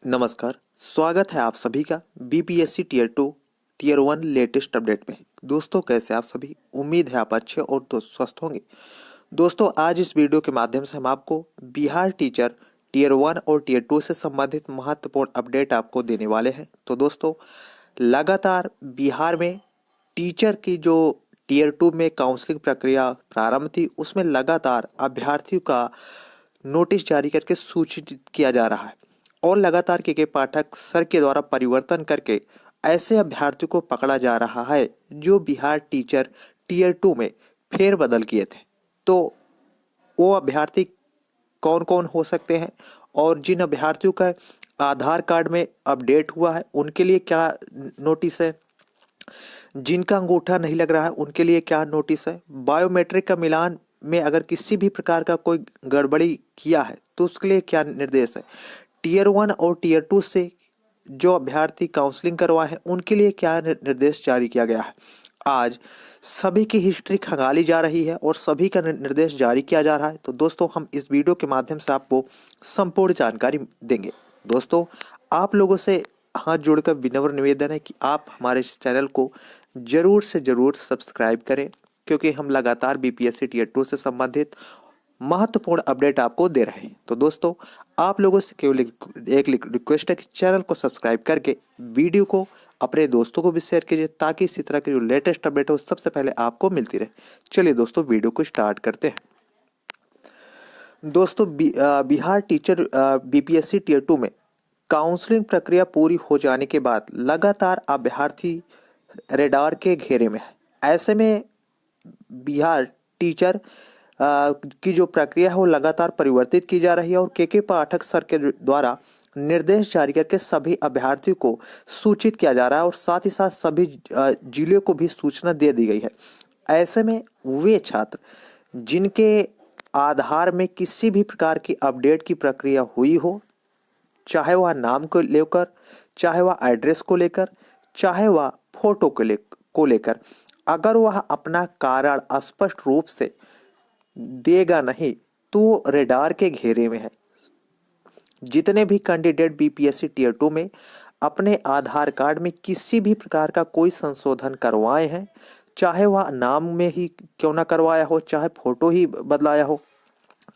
नमस्कार। स्वागत है आप सभी का BPSC tier 2 tier 1 latest update में। दोस्तों, कैसे आप सभी? उम्मीद है आप अच्छे और स्वस्थ होंगे। दोस्तों, आज इस वीडियो के माध्यम से हम आपको बिहार टीचर टीयर 1 और टीयर 2 से संबंधित महत्वपूर्ण अपडेट आपको देने वाले हैं। तो दोस्तों, लगातार बिहार में टीचर की जो टीयर 2 में काउंसलिंग प्रक्रिया प्रारंभ थी, उसमें लगातार अभ्यर्थियों का नोटिस जारी करके सूचित किया जा रहा है और लगातार के पाठक सर के द्वारा परिवर्तन करके ऐसे अभ्यर्थियों को पकड़ा जा रहा है जो बिहार टीचर टीयर 2 में फेरबदल किए थे। तो वो अभ्यर्थी कौन कौन हो सकते हैं और जिन अभ्यर्थियों का आधार कार्ड में अपडेट हुआ है उनके लिए क्या नोटिस है, जिनका अंगूठा नहीं लग रहा है उनके लिए क्या नोटिस है, बायोमेट्रिक का मिलान में अगर किसी भी प्रकार का कोई गड़बड़ी किया है तो उसके लिए क्या निर्देश है, टीयर 1 और टीयर 2 से जो अभ्यर्थी काउंसलिंग करवाए हैं उनके लिए क्या निर्देश जारी किया गया है। आज सभी की हिस्ट्री खंगाली जा रही है और सभी का निर्देश जारी किया जा रहा है। तो दोस्तों, हम इस वीडियो के माध्यम से आपको संपूर्ण जानकारी देंगे। दोस्तों, आप लोगों से हाथ जोड़कर विनम्र निवेदन है कि आप हमारे इस चैनल को जरूर से जरूर सब्सक्राइब करें, क्योंकि हम लगातार बीपीएससी टीयर 2 से संबंधित महत्वपूर्ण अपडेट आपको दे रहे हैं। तो दोस्तों, आप लोगों से केवल एक रिक्वेस्ट है कि चैनल को सब्सक्राइब करके वीडियो को अपने दोस्तों को भी शेयर कीजिए, ताकि इसी तरह की जो लेटेस्ट अपडेट हो सबसे पहले आपको मिलती रहे। चलिए दोस्तों, वीडियो को स्टार्ट करते हैं। दोस्तों, बिहार टीचर बीपीएससी टीयर 2 में काउंसलिंग प्रक्रिया पूरी हो जाने के बाद लगातार अभ्यर्थी रेडार के घेरे में है। ऐसे में बिहार टीचर की जो प्रक्रिया है वो लगातार परिवर्तित की जा रही है और के पाठक सर के द्वारा निर्देश जारी करके सभी अभ्यर्थियों को सूचित किया जा रहा है और साथ ही साथ सभी जिले को भी सूचना दे दी गई है। ऐसे में वे छात्र जिनके आधार में किसी भी प्रकार की अपडेट की प्रक्रिया हुई हो, चाहे वह नाम को लेकर, चाहे वह एड्रेस को लेकर, चाहे वह फोटो को लेकर, अगर वह अपना कारण स्पष्ट रूप से देगा नहीं तो रेडार के घेरे में है। जितने भी कैंडिडेट बीपीएससी टीयर 2 में अपने आधार कार्ड में किसी भी प्रकार का कोई संशोधन करवाए हैं, चाहे वह नाम में ही क्यों ना करवाया हो, चाहे फोटो ही बदलाया हो,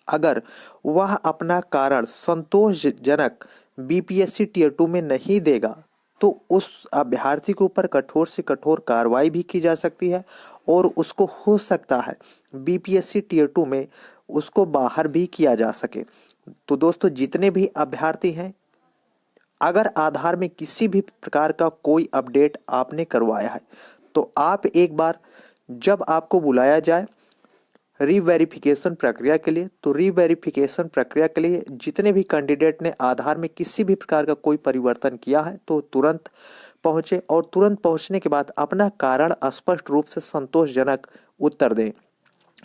अगर वह अपना कारण संतोषजनक बीपीएससी टीयर 2 में नहीं देगा तो उस अभ्यर्थी के ऊपर कठोर से कठोर कार्रवाई भी की जा सकती है और उसको हो सकता है बीपीएससी टीयर 2 में उसको बाहर भी किया जा सके। तो दोस्तों, जितने भी अभ्यर्थी हैं, अगर आधार में किसी भी प्रकार का कोई अपडेट आपने करवाया है तो आप एक बार जब आपको बुलाया जाए रीवेरिफिकेशन प्रक्रिया के लिए, तो रीवेरिफिकेशन प्रक्रिया के लिए जितने भी कैंडिडेट ने आधार में किसी भी प्रकार का कोई परिवर्तन किया है तो तुरंत पहुंचे और तुरंत पहुंचने के बाद अपना कारण स्पष्ट रूप से संतोषजनक उत्तर दें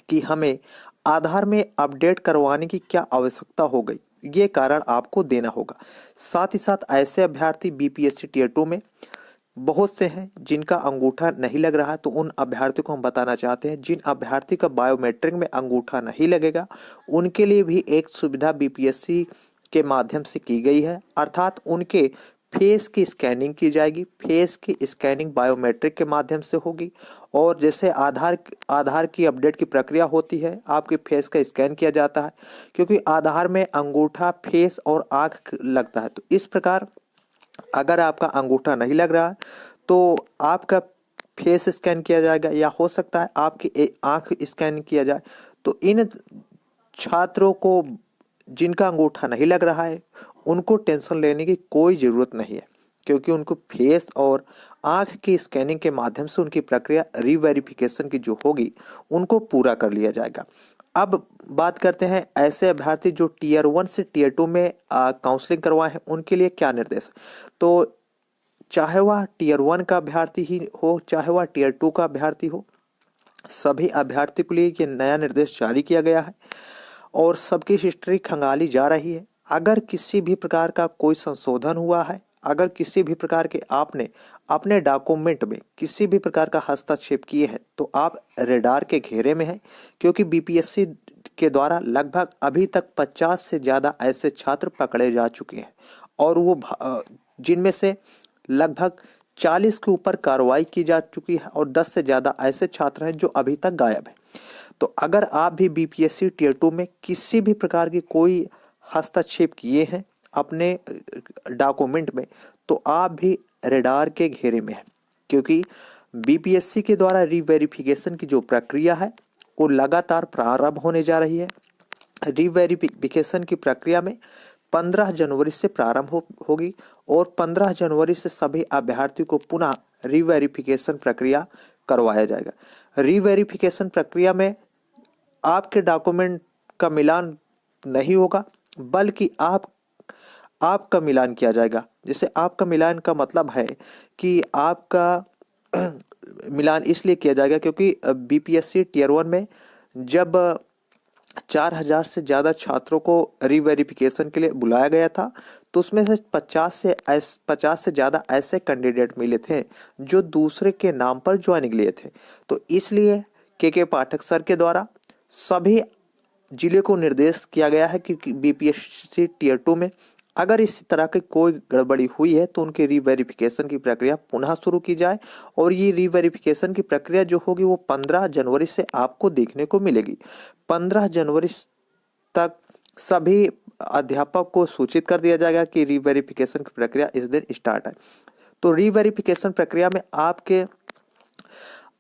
कि हमें आधार में अपडेट करवाने की क्या आवश्यकता हो गई, ये कारण आपको देना होगा। साथ ही साथ ऐसे अभ्यर्थी बीपीएससी टीयर 2 में बहुत से हैं जिनका अंगूठा नहीं लग रहा है, तो उन अभ्यर्थियों को हम बताना चाहते हैं, जिन अभ्यर्थी का बायोमेट्रिक में अंगूठा नहीं लगेगा उनके लिए भी एक सुविधा बीपीएससी के माध्यम से की गई है। अर्थात उनके फेस की स्कैनिंग की जाएगी। फेस की स्कैनिंग बायोमेट्रिक के माध्यम से होगी और जैसे आधार की अपडेट की प्रक्रिया होती है, आपके फेस का स्कैन किया जाता है, क्योंकि आधार में अंगूठा, फेस और आँख लगता है। तो इस प्रकार अगर आपका अंगूठा नहीं लग रहा है तो आपका फेस स्कैन किया जाएगा, या हो सकता है आपकी आंख स्कैन किया जाए। तो इन छात्रों को जिनका अंगूठा नहीं लग रहा है उनको टेंशन लेने की कोई ज़रूरत नहीं है, क्योंकि उनको फेस और आंख की स्कैनिंग के माध्यम से उनकी प्रक्रिया रीवेरिफिकेशन की जो होगी उनको पूरा कर लिया जाएगा। अब बात करते हैं ऐसे अभ्यर्थी जो टीयर 1 से टीयर 2 में काउंसलिंग करवाए हैं, उनके लिए क्या निर्देश। तो चाहे वह टीयर 1 का अभ्यर्थी ही हो, चाहे वह टीयर 2 का अभ्यर्थी हो, सभी अभ्यर्थी के लिए ये नया निर्देश जारी किया गया है और सबकी हिस्ट्री खंगाली जा रही है। अगर किसी भी प्रकार का कोई संशोधन हुआ है, अगर किसी भी प्रकार के आपने अपने डॉक्यूमेंट में किसी भी प्रकार का हस्तक्षेप किए हैं तो आप रेडार के घेरे में हैं, क्योंकि बीपीएससी के द्वारा लगभग अभी तक 50 से ज़्यादा ऐसे छात्र पकड़े जा चुके हैं और वो जिनमें से लगभग 40 के ऊपर कार्रवाई की जा चुकी है और 10 से ज़्यादा ऐसे छात्र हैं जो अभी तक गायब हैं। तो अगर आप भी बीपीएससी टियर 2 में किसी भी प्रकार की कोई हस्तक्षेप किए हैं अपने डॉक्यूमेंट में, तो आप भी रेडार के घेरे में हैं, क्योंकि बीपीएससी के द्वारा रीवेरिफिकेशन की जो प्रक्रिया है वो लगातार प्रारंभ होने जा रही है। रीवेरिफिकेशन की प्रक्रिया में 15 जनवरी से प्रारंभ होगी और 15 जनवरी से सभी अभ्यर्थियों को पुनः रीवेरिफिकेशन प्रक्रिया करवाया जाएगा। रीवेरिफिकेशन प्रक्रिया में आपके डॉक्यूमेंट का मिलान नहीं होगा, बल्कि आपका मिलान किया जाएगा। जैसे आपका मिलान का मतलब है कि आपका मिलान इसलिए किया जाएगा क्योंकि बीपीएससी टियर 1 में जब 4000 से ज़्यादा छात्रों को रीवेरिफिकेशन के लिए बुलाया गया था, तो उसमें से 50 से ज़्यादा ऐसे कैंडिडेट मिले थे जो दूसरे के नाम पर ज्वाइनिंग लिए थे। तो इसलिए के पाठक सर के द्वारा सभी जिले को निर्देश किया गया है कि बीपीएससी टियर 2 में अगर इस तरह की कोई गड़बड़ी हुई है तो उनके रीवेरिफिकेशन की प्रक्रिया पुनः शुरू की जाए। और ये रीवेरिफिकेशन की प्रक्रिया जो होगी वो 15 जनवरी से आपको देखने को मिलेगी। 15 जनवरी तक सभी अध्यापक को सूचित कर दिया जाएगा कि रीवेरिफिकेशन की प्रक्रिया इस दिन स्टार्ट है। तो रीवेरिफिकेशन प्रक्रिया में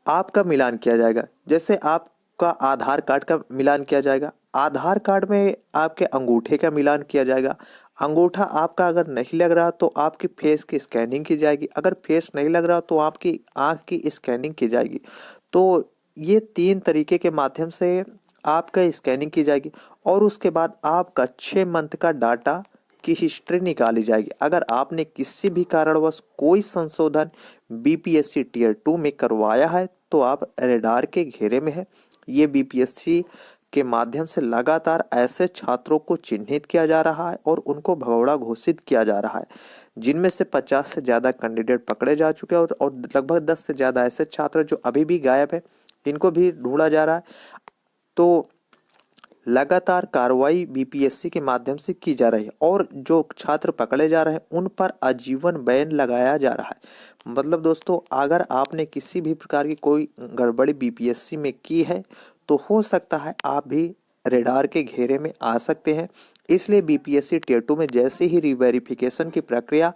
आपका मिलान किया जाएगा। जैसे आपका आधार कार्ड का मिलान किया जाएगा, आधार कार्ड में आपके अंगूठे का मिलान किया जाएगा। अंगूठा आपका अगर नहीं लग रहा तो आपकी फेस की स्कैनिंग की जाएगी, अगर फेस नहीं लग रहा तो आपकी आंख की स्कैनिंग की जाएगी। तो ये 3 तरीके के माध्यम से आपका स्कैनिंग की जाएगी और उसके बाद आपका 6 मंथ का डाटा की हिस्ट्री निकाली जाएगी। अगर आपने किसी भी कारणवश कोई संशोधन बीपीएससी टियर 2 में करवाया है तो आप रेडार के घेरे में है। ये बीपीएससी के माध्यम से लगातार ऐसे छात्रों को चिन्हित किया जा रहा है और उनको भगौड़ा घोषित किया जा रहा है, जिनमें से 50 से ज़्यादा कैंडिडेट पकड़े जा चुके हैं और लगभग 10 से ज़्यादा ऐसे छात्र जो अभी भी गायब है, इनको भी ढूंढा जा रहा है। तो लगातार कार्रवाई बीपीएससी के माध्यम से की जा रही है और जो छात्र पकड़े जा रहे हैं उन पर आजीवन बैन लगाया जा रहा है। मतलब दोस्तों, अगर आपने किसी भी प्रकार की कोई गड़बड़ी बीपीएससी में की है तो हो सकता है आप भी रेडार के घेरे में आ सकते हैं। इसलिए बीपीएससी टियर 2 में जैसे ही रीवेरिफिकेशन की प्रक्रिया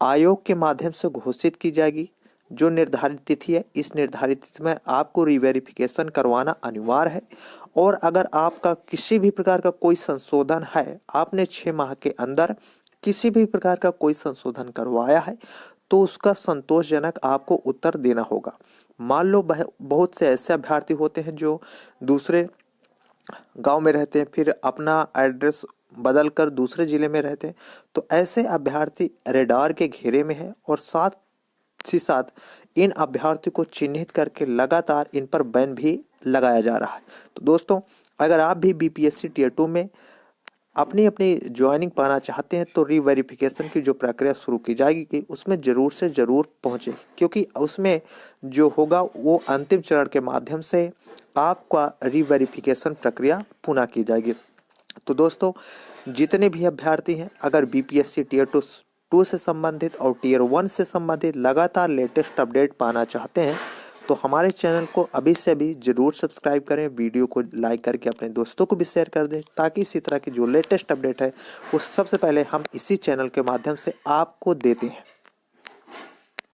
आयोग के माध्यम से घोषित की जाएगी, जो निर्धारित तिथि है, इस निर्धारित तिथि में आपको रीवेरिफिकेशन करवाना अनिवार्य है। और अगर आपका किसी भी प्रकार का कोई संशोधन है, आपने 6 माह के अंदर किसी भी प्रकार का कोई संशोधन करवाया है, तो उसका संतोषजनक आपको उत्तर देना होगा। मान लो बहुत से ऐसे अभ्यर्थी होते हैं जो दूसरे गांव में रहते हैं, फिर अपना एड्रेस बदल कर दूसरे जिले में रहते हैं, तो ऐसे अभ्यर्थी रेडार के घेरे में है और साथ ही साथ इन अभ्यर्थियों को चिन्हित करके लगातार इन पर बैन भी लगाया जा रहा है। तो दोस्तों, अगर आप भी बीपीएससी टियर 2 में अपनी ज्वाइनिंग पाना चाहते हैं तो रीवेरिफिकेशन की जो प्रक्रिया शुरू की जाएगी कि उसमें ज़रूर से ज़रूर पहुँचे, क्योंकि उसमें जो होगा वो अंतिम चरण के माध्यम से आपका रीवेरिफिकेशन प्रक्रिया पुनः की जाएगी। तो दोस्तों, जितने भी अभ्यर्थी हैं, अगर बीपीएससी टियर 2 से संबंधित और टियर 1 से संबंधित लगातार लेटेस्ट अपडेट पाना चाहते हैं तो हमारे चैनल को अभी से अभी ज़रूर सब्सक्राइब करें, वीडियो को लाइक करके अपने दोस्तों को भी शेयर कर दें, ताकि इसी तरह की जो लेटेस्ट अपडेट है वो सबसे पहले हम इसी चैनल के माध्यम से आपको देते हैं।